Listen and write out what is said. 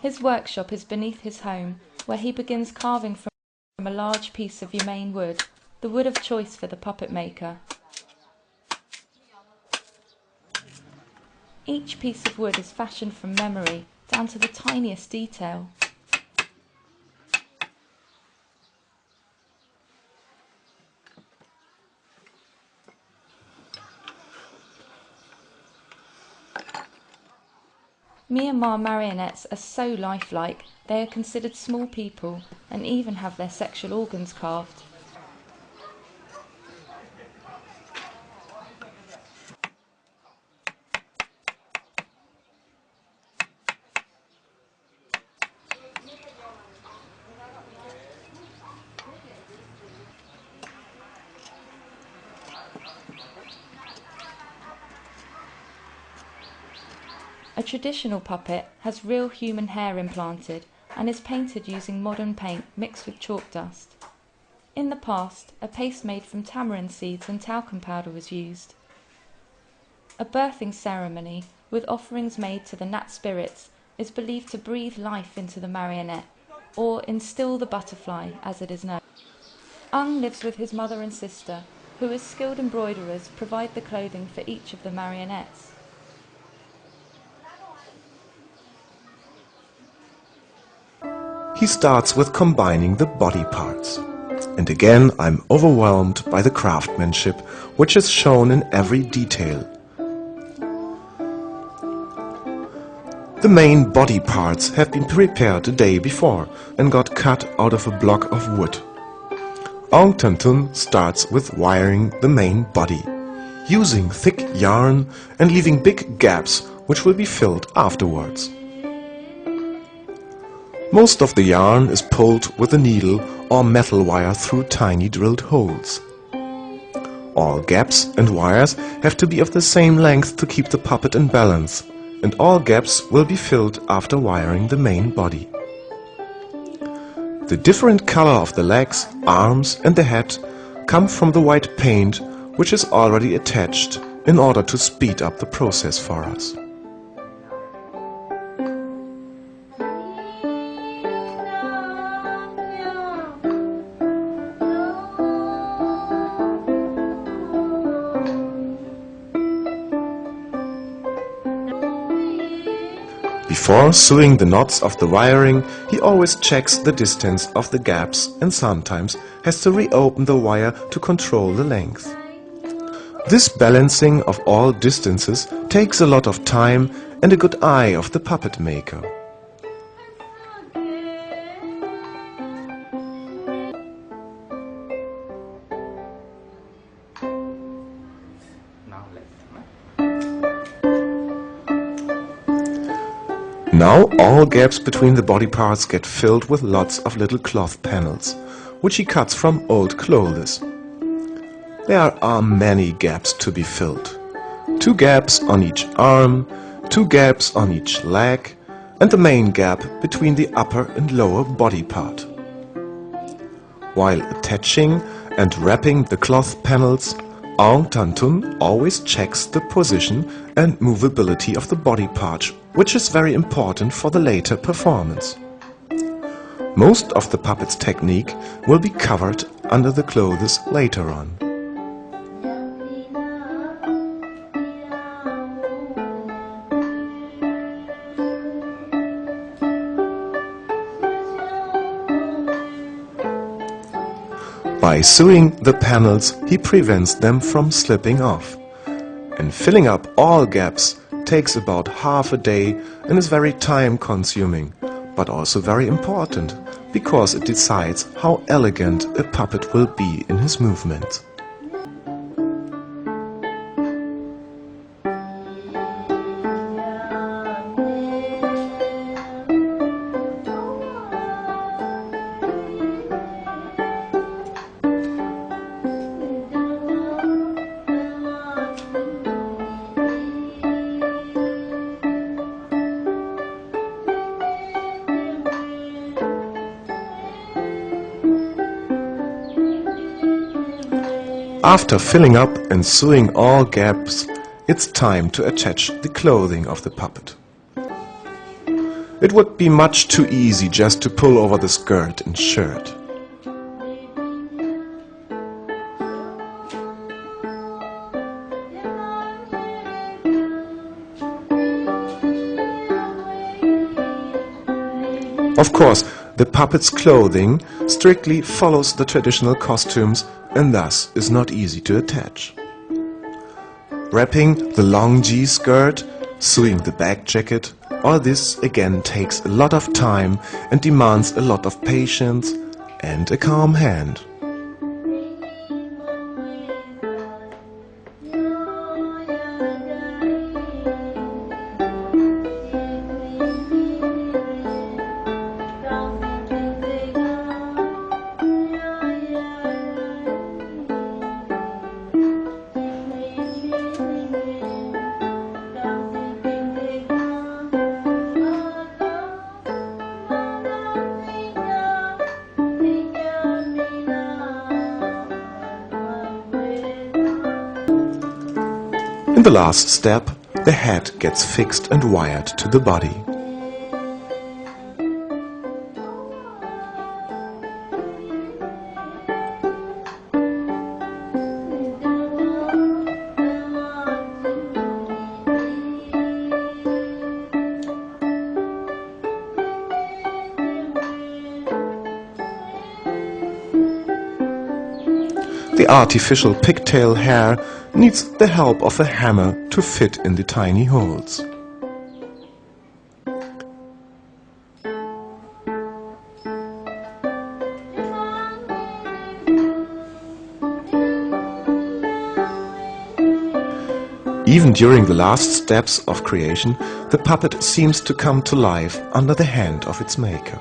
His workshop is beneath his home, where he begins carving from a large piece of humane wood, the wood of choice for the puppet maker. Each piece of wood is fashioned from memory, down to the tiniest detail. Myanmar marionettes are so lifelike, they are considered small people and even have their sexual organs carved. A traditional puppet has real human hair implanted and is painted using modern paint mixed with chalk dust. In the past, a paste made from tamarind seeds and talcum powder was used. A birthing ceremony with offerings made to the Nat spirits is believed to breathe life into the marionette, or instill the butterfly as it is known. Aung lives with his mother and sister, who as skilled embroiderers provide the clothing for each of the marionettes. He starts with combining the body parts. And again I'm overwhelmed by the craftsmanship which is shown in every detail. The main body parts have been prepared the day before and got cut out of a block of wood. Aung starts with wiring the main body, using thick yarn and leaving big gaps which will be filled afterwards. Most of the yarn is pulled with a needle or metal wire through tiny drilled holes. All gaps and wires have to be of the same length to keep the puppet in balance, and all gaps will be filled after wiring the main body. The different color of the legs, arms and the head come from the white paint which is already attached in order to speed up the process for us. Before sewing the knots of the wiring, he always checks the distance of the gaps and sometimes has to reopen the wire to control the length. This balancing of all distances takes a lot of time and a good eye of the puppet maker. Now all gaps between the body parts get filled with lots of little cloth panels, which he cuts from old clothes. There are many gaps to be filled. 2 gaps on each arm, 2 gaps on each leg, and the main gap between the upper and lower body part. While attaching and wrapping the cloth panels, Aung always checks the position and movability of the body part, which is very important for the later performance. Most of the puppet's technique will be covered under the clothes later on. By sewing the panels, he prevents them from slipping off. And filling up all gaps takes about half a day and is very time-consuming, but also very important, because it decides how elegant a puppet will be in his movements. After filling up and sewing all gaps, it's time to attach the clothing of the puppet. It would be much too easy just to pull over the skirt and shirt. Of course, the puppet's clothing strictly follows the traditional costumes and thus is not easy to attach. Wrapping the long G-skirt, sewing the back jacket, all this again takes a lot of time and demands a lot of patience and a calm hand. In the last step, the head gets fixed and wired to the body. The artificial pigtail hair needs the help of a hammer to fit in the tiny holes. Even during the last steps of creation, the puppet seems to come to life under the hand of its maker.